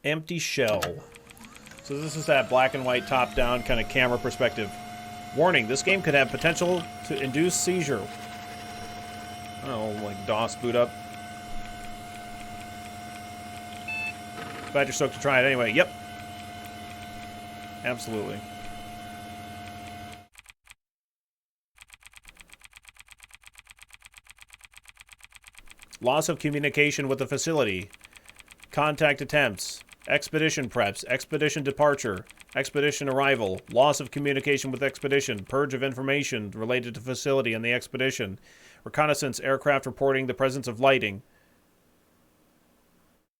Empty shell. So this is that black and white top-down kind of camera perspective. Warning, this game could have potential to induce seizure. Oh, like DOS boot up. Glad you're stoked to try it anyway. Yep. Absolutely. Loss of communication with the facility. Contact attempts. Expedition preps. Expedition departure. Expedition arrival. Loss of communication with expedition. Purge of information related to facility and the expedition. Reconnaissance aircraft reporting the presence of lighting.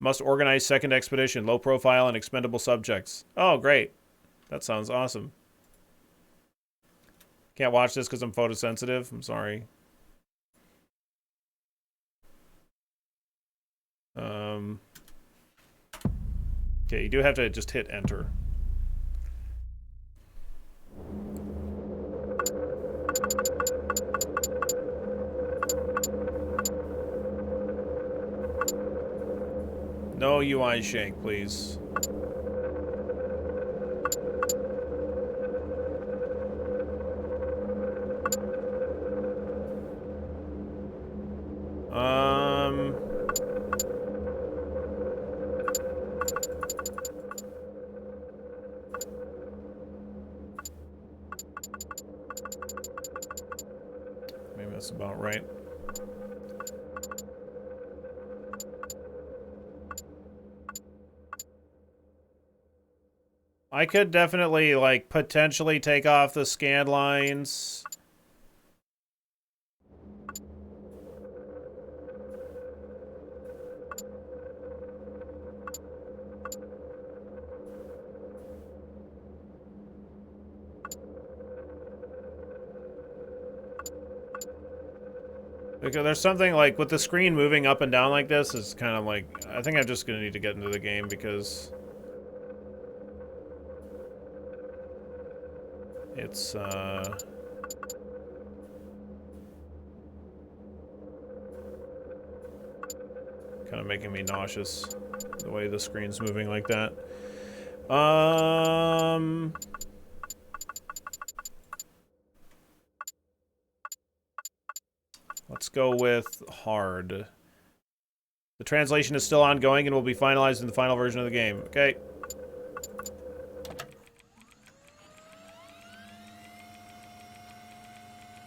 Must organize second expedition. Low profile and expendable subjects. Oh, great. That sounds awesome. Can't watch this because I'm photosensitive. I'm sorry. Okay, you do have to just hit enter. No UI shank, please. Maybe that's about right. I could definitely, like, potentially take off the scan lines. Because there's something, like, with the screen moving up and down like this, is kind of like, I think I'm just gonna need to get into the game because it's, kind of making me nauseous, the way the screen's moving like that. Let's go with hard. The translation is still ongoing and will be finalized in the final version of the game. Okay.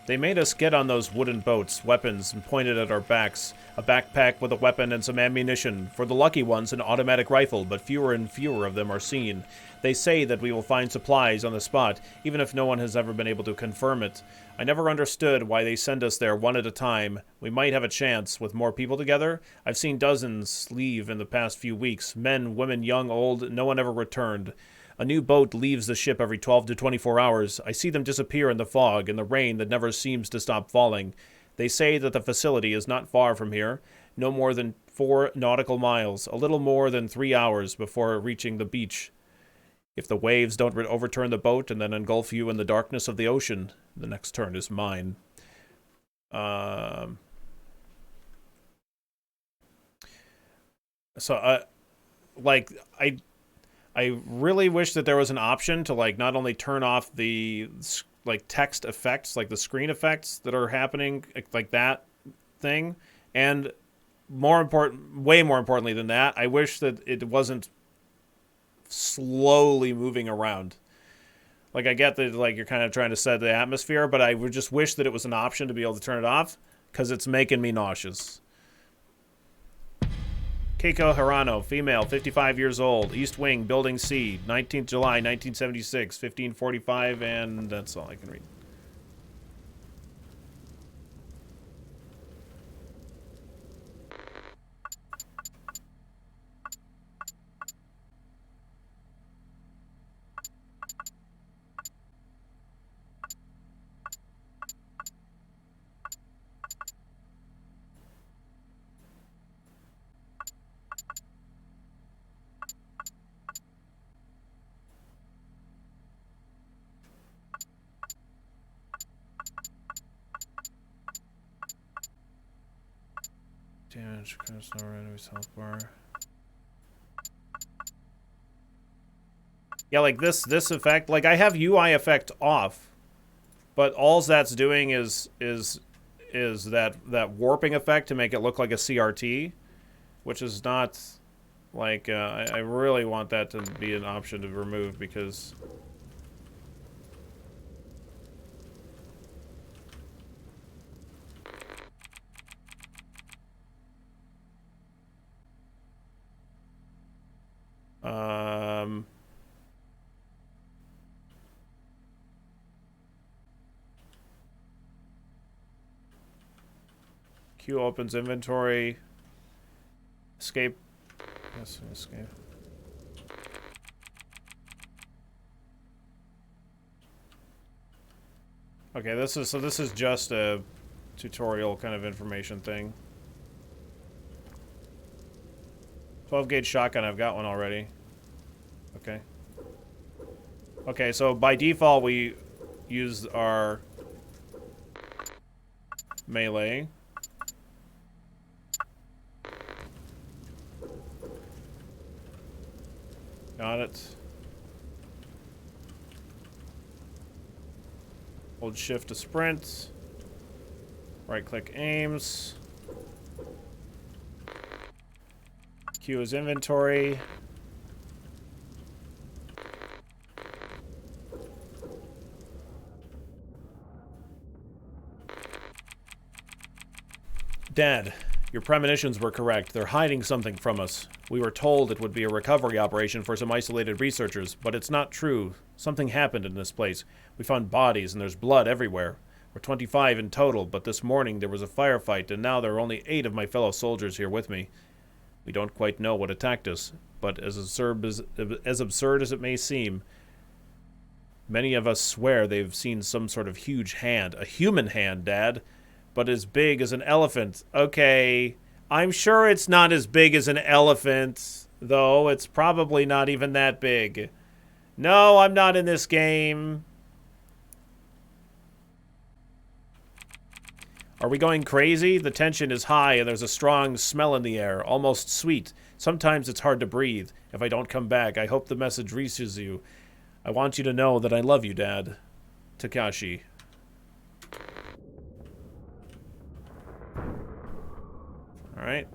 They made us get on those wooden boats, weapons, and pointed at our backs. A backpack with a weapon and some ammunition. For the lucky ones, an automatic rifle, but fewer and fewer of them are seen. They say that we will find supplies on the spot, even if no one has ever been able to confirm it. I never understood why they send us there one at a time. We might have a chance with more people together. I've seen dozens leave in the past few weeks. Men, women, young, old, no one ever returned. A new boat leaves the ship every 12 to 24 hours. I see them disappear in the fog and the rain that never seems to stop falling. They say that the facility is not far from here, no more than 4 nautical miles, a little more than 3 hours before reaching the beach. If the waves don't overturn the boat and then engulf you in the darkness of the ocean, the next turn is mine. I really wish that there was an option to, like, not only turn off the, like, text effects, like the screen effects that are happening, like that thing, and way more importantly than that, I wish that it wasn't slowly moving around. Like, I get that, like, you're kind of trying to set the atmosphere, but I would just wish that it was an option to be able to turn it off, because it's making me nauseous. Keiko Hirano, female, 55 years old, East Wing, Building C, 19th July, 1976, 1545, and that's all I can read. Damage, no enemies, health bar. Yeah, like this effect, like I have UI effect off, but all that's doing is that warping effect to make it look like a CRT, which is not like I really want that to be an option to remove because Q opens inventory. Escape. Yes, escape. Okay, this is just a tutorial kind of information thing. 12 gauge shotgun, I've got one already. Okay. Okay, so by default we use our melee. Got it. Hold shift to sprint. Right click aims. Q is inventory. Dad, your premonitions were correct. They're hiding something from us. We were told it would be a recovery operation for some isolated researchers, but it's not true. Something happened in this place. We found bodies and there's blood everywhere. We're 25 in total, but this morning there was a firefight and now there are only 8 of my fellow soldiers here with me. We don't quite know what attacked us, but as absurd as it may seem, many of us swear they've seen some sort of huge hand. A human hand, Dad, but as big as an elephant. Okay, I'm sure it's not as big as an elephant, though. It's probably not even that big. No, I'm not in this game. Are we going crazy? The tension is high and there's a strong smell in the air, almost sweet. Sometimes it's hard to breathe. If I don't come back, I hope the message reaches you. I want you to know that I love you, Dad. Takashi. Alright.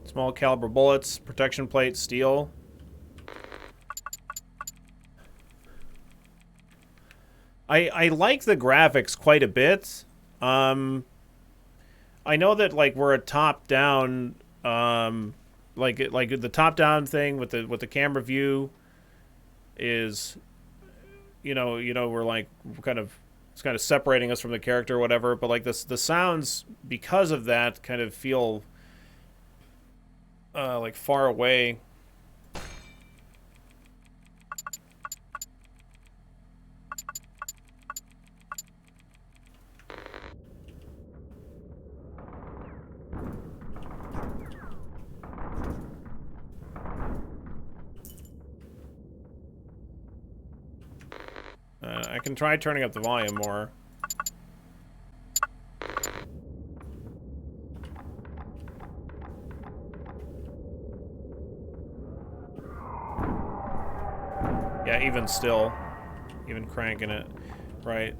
Small caliber bullets, protection plate, steel. I like the graphics quite a bit. I know that like we're a top-down, like the top-down thing with the camera view is, we're like it's kind of separating us from the character or whatever. But like the sounds because of that kind of feel like far away. I can try turning up the volume more. Yeah, even still. Even cranking it. Right.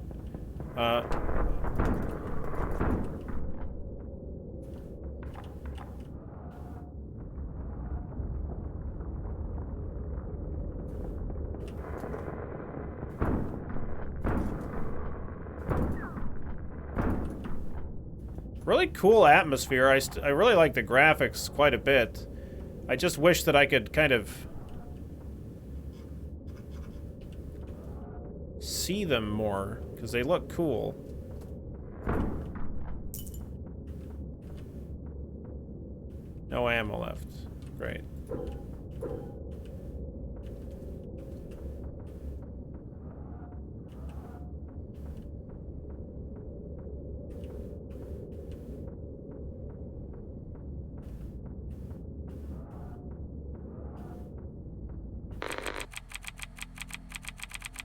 Really cool atmosphere. I really like the graphics quite a bit. I just wish that I could kind of see them more, because they look cool. No ammo left. Great.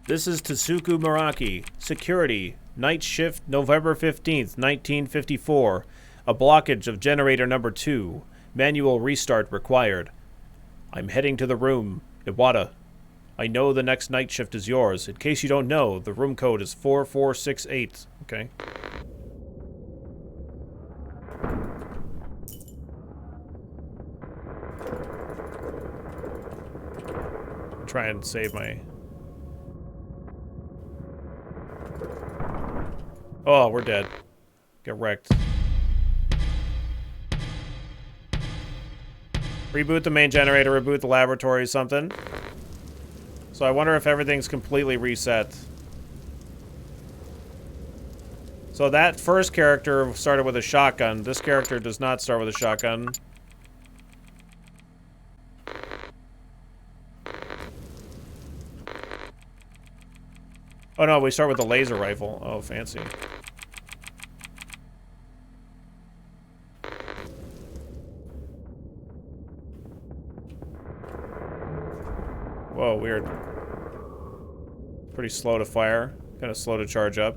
This is Tsuku Maraki. Security. Night shift, November 15th, 1954. A blockage of generator number 2. Manual restart required. I'm heading to the room. Iwata. I know the next night shift is yours. In case you don't know, the room code is 4468. Okay. Try and save my... Oh, we're dead. Get wrecked. Reboot the main generator, reboot the laboratory, something. So I wonder if everything's completely reset. So that first character started with a shotgun. This character does not start with a shotgun. Oh no, we start with the laser rifle. Oh, fancy. Whoa, weird. Pretty slow to fire. Kind of slow to charge up.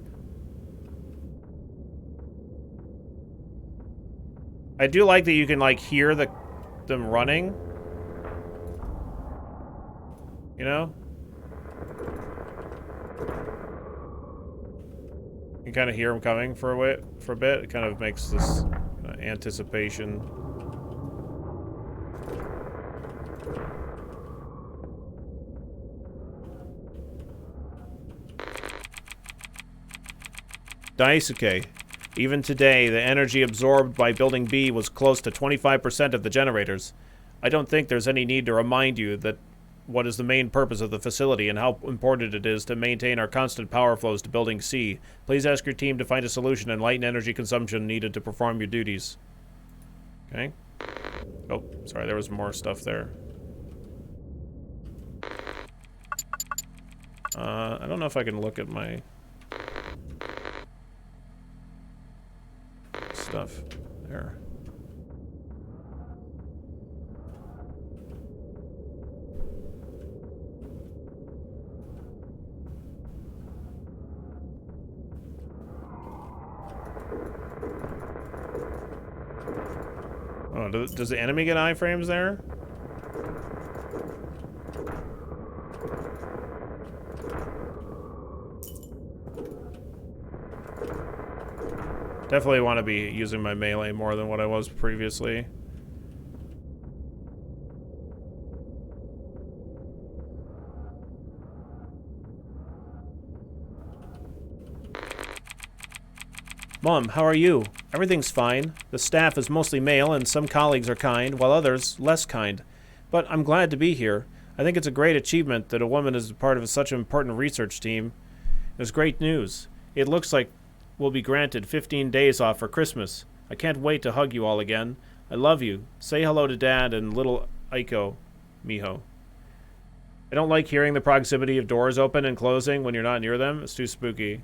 I do like that you can, like, hear them running. You know? You can kind of hear them coming for a bit. It kind of makes this anticipation. Daisuke. Even today, the energy absorbed by Building B was close to 25% of the generators. I don't think there's any need to remind you that what is the main purpose of the facility and how important it is to maintain our constant power flows to Building C. Please ask your team to find a solution and lighten energy consumption needed to perform your duties. Okay. Oh, sorry, there was more stuff there. I don't know if I can look at my... stuff there. Oh, does the enemy get iframes there? Definitely want to be using my melee more than what I was previously. Mom, how are you? Everything's fine. The staff is mostly male and some colleagues are kind, while others less kind. But I'm glad to be here. I think it's a great achievement that a woman is a part of such an important research team. It's great news. It looks like we'll be granted 15 days off for Christmas. I can't wait to hug you all again. I love you. Say hello to Dad and little Aiko, Miho. I don't like hearing the proximity of doors open and closing when you're not near them. It's too spooky.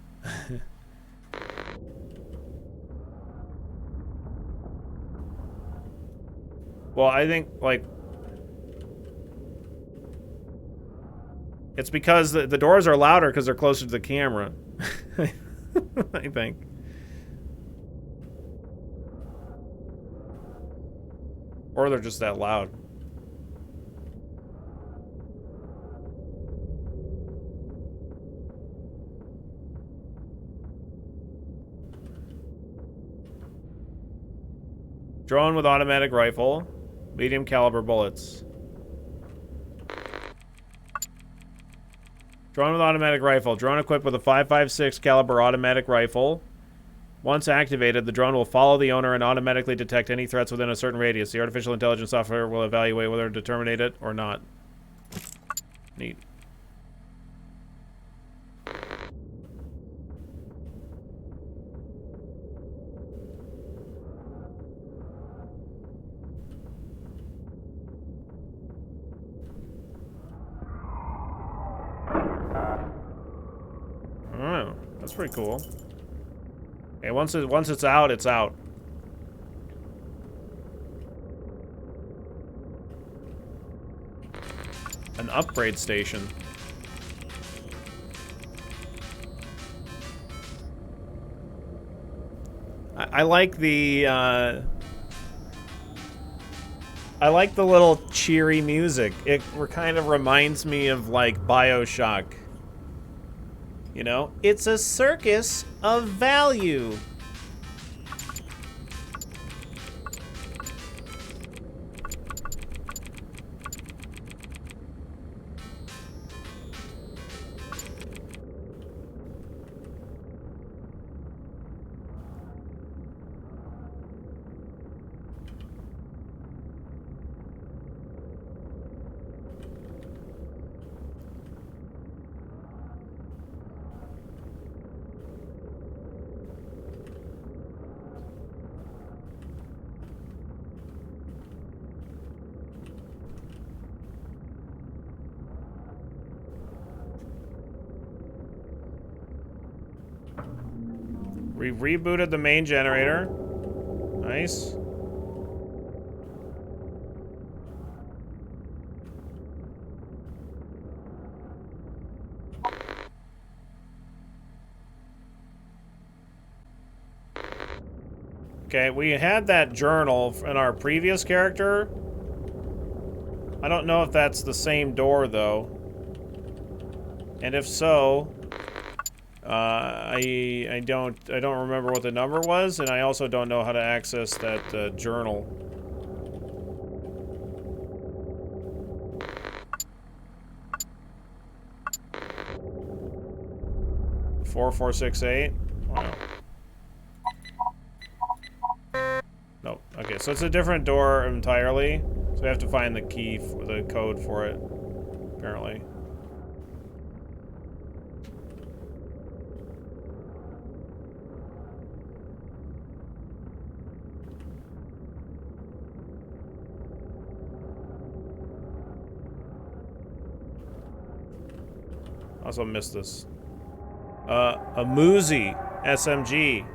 Well, I think, like... It's because the doors are louder because they're closer to the camera. I think. Or they're just that loud. Drone with automatic rifle. Medium caliber bullets. Drone with automatic rifle. Drone equipped with a 5.56 caliber automatic rifle. Once activated, the drone will follow the owner and automatically detect any threats within a certain radius. The artificial intelligence software will evaluate whether to terminate it or not. Neat. Oh, that's pretty cool. Okay, once it's out, it's out. An upgrade station. I like the, I like the little cheery music. It kind of reminds me of, like, BioShock. You know? It's a circus of value. We rebooted the main generator. Nice. Okay, we had that journal in our previous character. I don't know if that's the same door, though. And if so, I don't remember what the number was, and I also don't know how to access that journal. Four, 4, 6, 8. Wow. Nope. Okay, so it's a different door entirely. So we have to find the key, for the code for it, apparently. Also missed this. A Muzi SMG.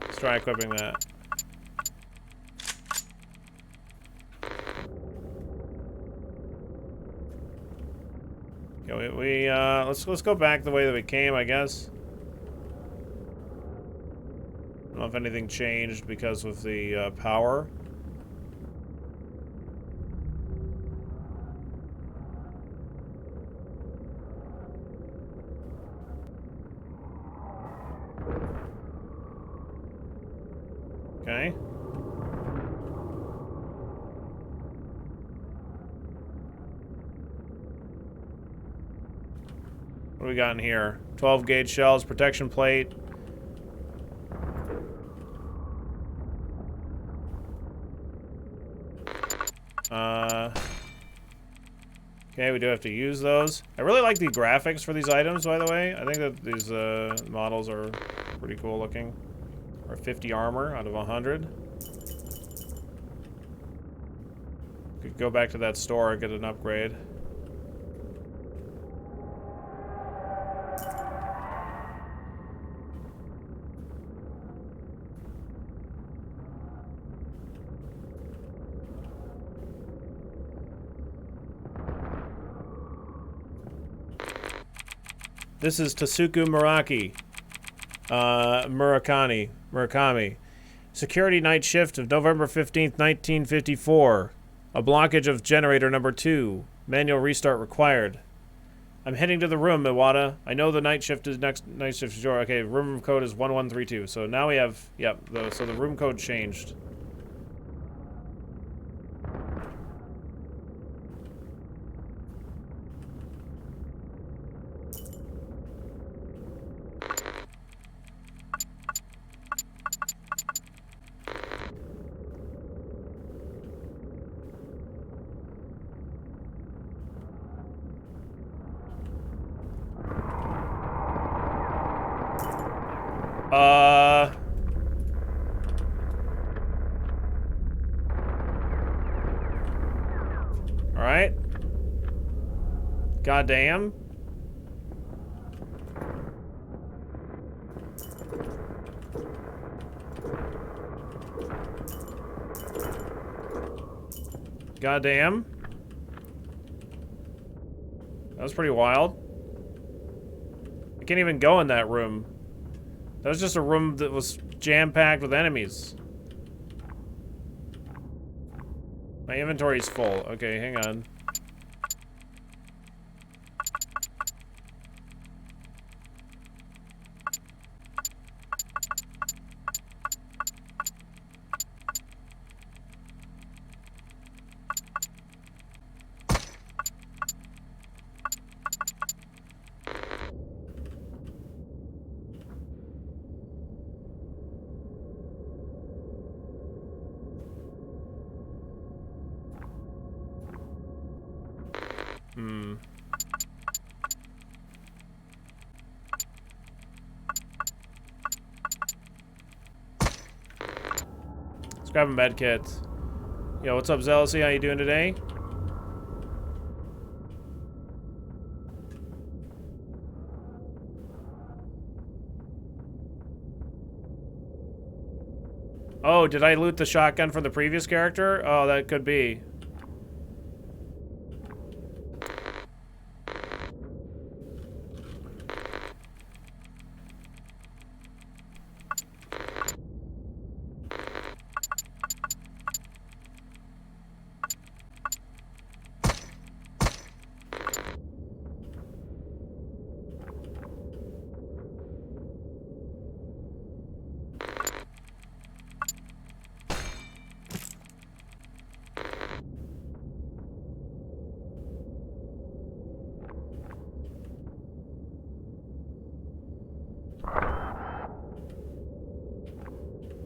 Let's try equipping that. Okay, let's go back the way that we came, I guess. I don't know if anything changed because of the power. Okay. What do we got in here? 12 gauge shells, protection plate. Okay, we do have to use those. I really like the graphics for these items, by the way. I think that these models are pretty cool looking. Or 50 armor out of 100. Could go back to that store and get an upgrade. This is Tasuku Murakami. Security night shift of November 15th, 1954. A blockage of generator number 2. Manual restart required. I'm heading to the room, Iwata. I know the night shift is night shift is your. Okay, room code is 1132. So now we have, yep, so the room code changed. Alright. Goddamn. Goddamn. That was pretty wild. can't even go in that room. That was just a room that was jam-packed with enemies. My inventory's full. Okay, hang on. Let's grab a med kit. Yo, what's up, Zealousy? How you doing today? Oh, did I loot the shotgun from the previous character? Oh, that could be.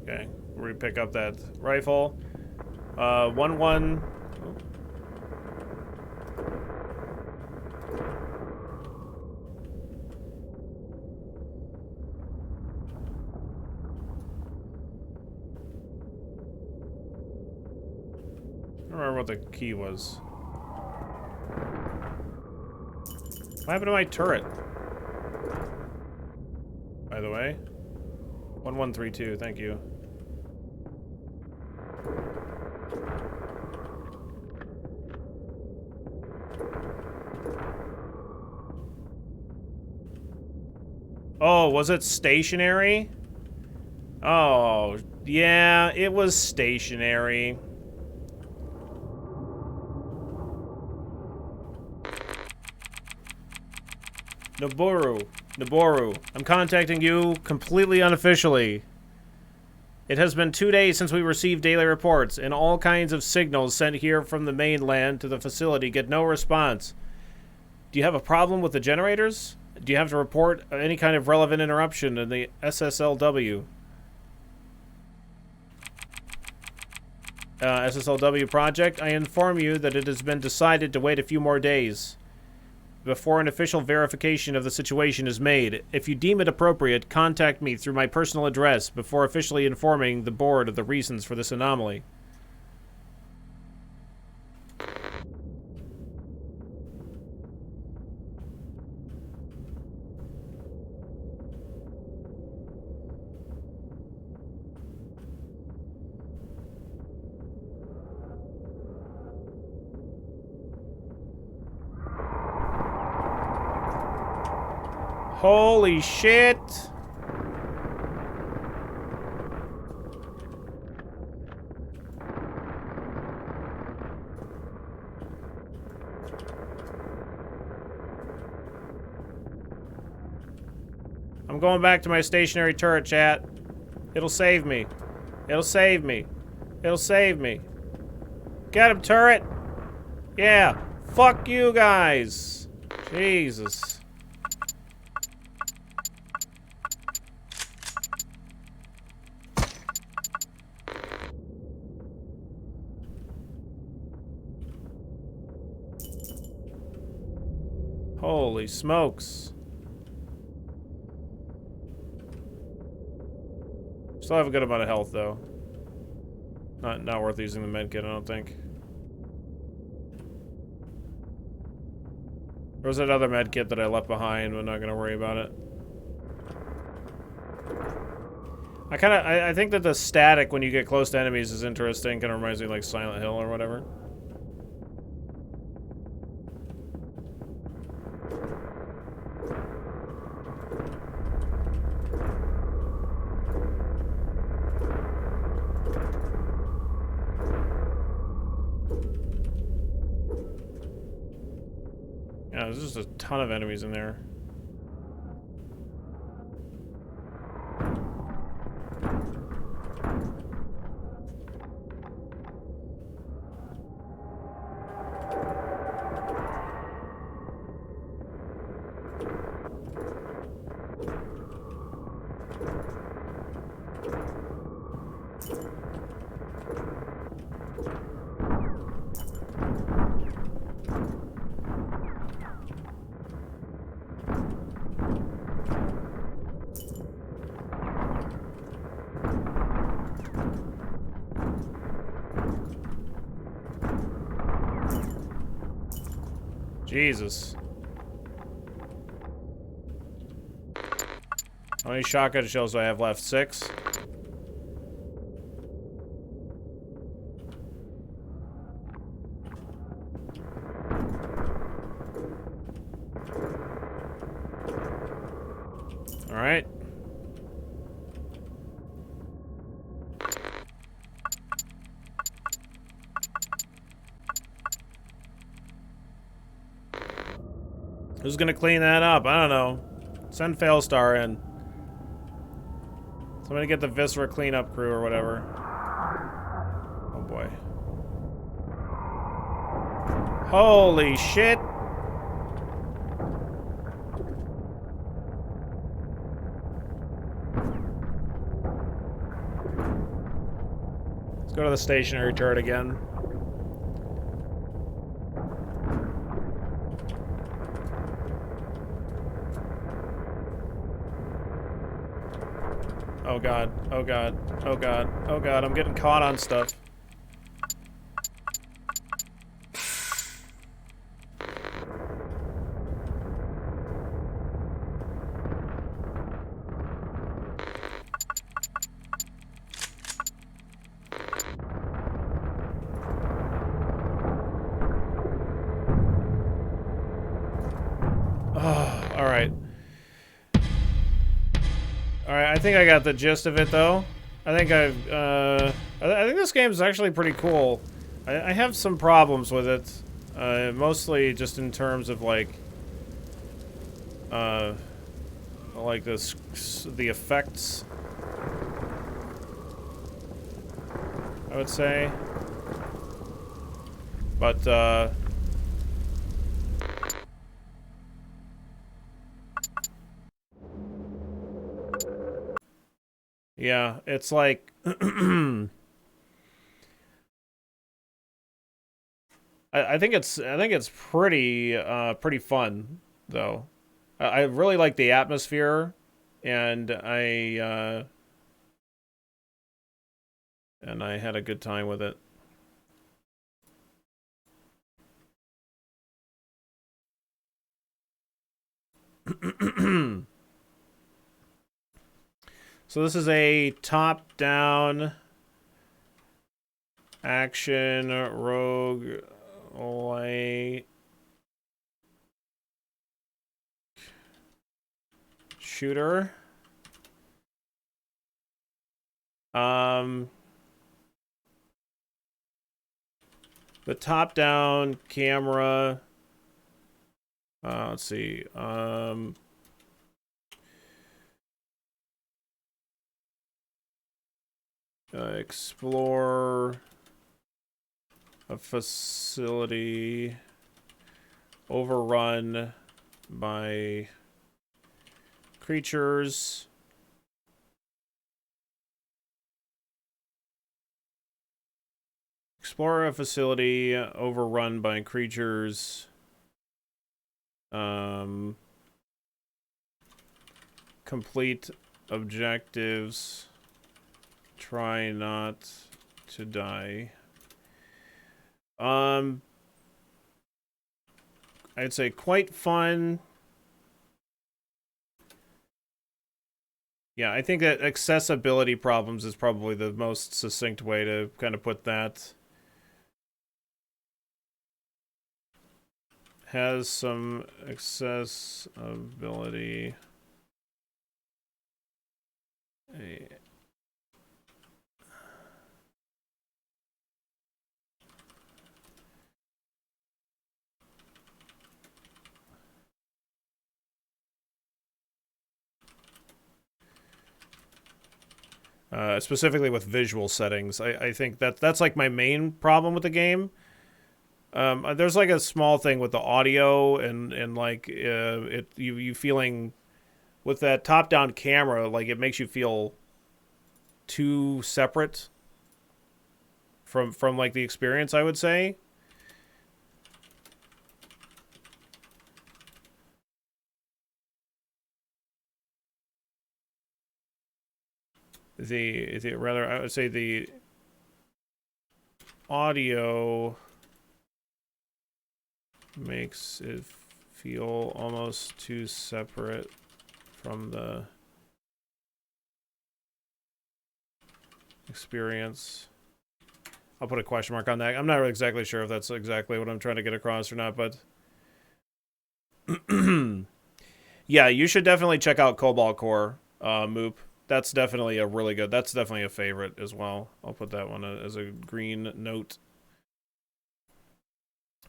Okay, we pick up that rifle. 1-1. I don't remember what the key was. What happened to my turret? By the way. 1132, thank you. Oh, was it stationary? Oh, yeah, it was stationary. Noboru, I'm contacting you completely unofficially. It has been 2 days since we received daily reports, and all kinds of signals sent here from the mainland to the facility get no response. Do you have a problem with the generators? Do you have to report any kind of relevant interruption in the SSLW? SSLW project, I inform you that it has been decided to wait a few more days before an official verification of the situation is made. If you deem it appropriate, contact me through my personal address before officially informing the board of the reasons for this anomaly. Holy shit! I'm going back to my stationary turret, chat. It'll save me. It'll save me. It'll save me. Get him, turret! Yeah. Fuck you guys. Jesus. Holy smokes. Still have a good amount of health, though. Not worth using the medkit, I don't think. There was that other medkit that I left behind, but not gonna worry about it. I think that the static when you get close to enemies is interesting. Kind of reminds me of like Silent Hill or whatever. Yeah, there's just a ton of enemies in there. Jesus. How many shotgun shells do I have left? 6? Alright. Who's gonna clean that up? I don't know. Send Failstar in. Somebody get the Viscera cleanup crew or whatever. Oh boy. Holy shit! Let's go to the stationary turret again. Oh god, oh god, oh god, oh god, I'm getting caught on stuff. Oh, alright. Alright, I think I got the gist of it, though. I think I think this game is actually pretty cool. I have some problems with it. Mostly just in terms of, like the effects, I would say. But, yeah, it's like I think it's pretty fun though. I really like the atmosphere, and I had a good time with it. So this is a top-down action rogue like shooter. The top-down camera. Let's see. Explore a facility overrun by creatures. Explore a facility overrun by creatures. Complete objectives. Try not to die. I'd say quite fun. Yeah, I think that accessibility problems is probably the most succinct way to kind of put that. Has some accessibility. specifically with visual settings. I think that's like my main problem with the game. There's like a small thing with the audio and like you feeling with that top down camera, like it makes you feel too separate from like the experience, I would say. The rather, I would say the audio makes it feel almost too separate from the experience. I'll put a question mark on that. I'm not exactly sure if that's exactly what I'm trying to get across or not, but yeah, you should definitely check out Cobalt Core, Moop. That's definitely a really good. That's definitely a favorite as well. I'll put that one as a green note.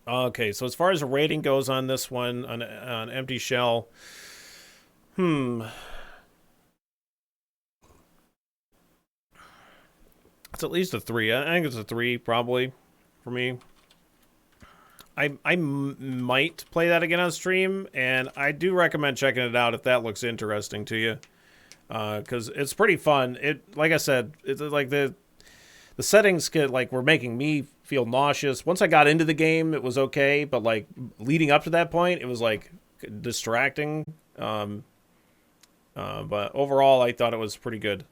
Okay, so as far as a rating goes on this one, on Empty Shell, it's at least a 3. I think it's a 3 probably for me. I might play that again on stream, and I do recommend checking it out if that looks interesting to you, because it's pretty fun. It, like I said, it's like the settings were making me feel nauseous. Once I got into the game, it was okay, but like leading up to that point, it was like distracting. But overall, I thought it was pretty good.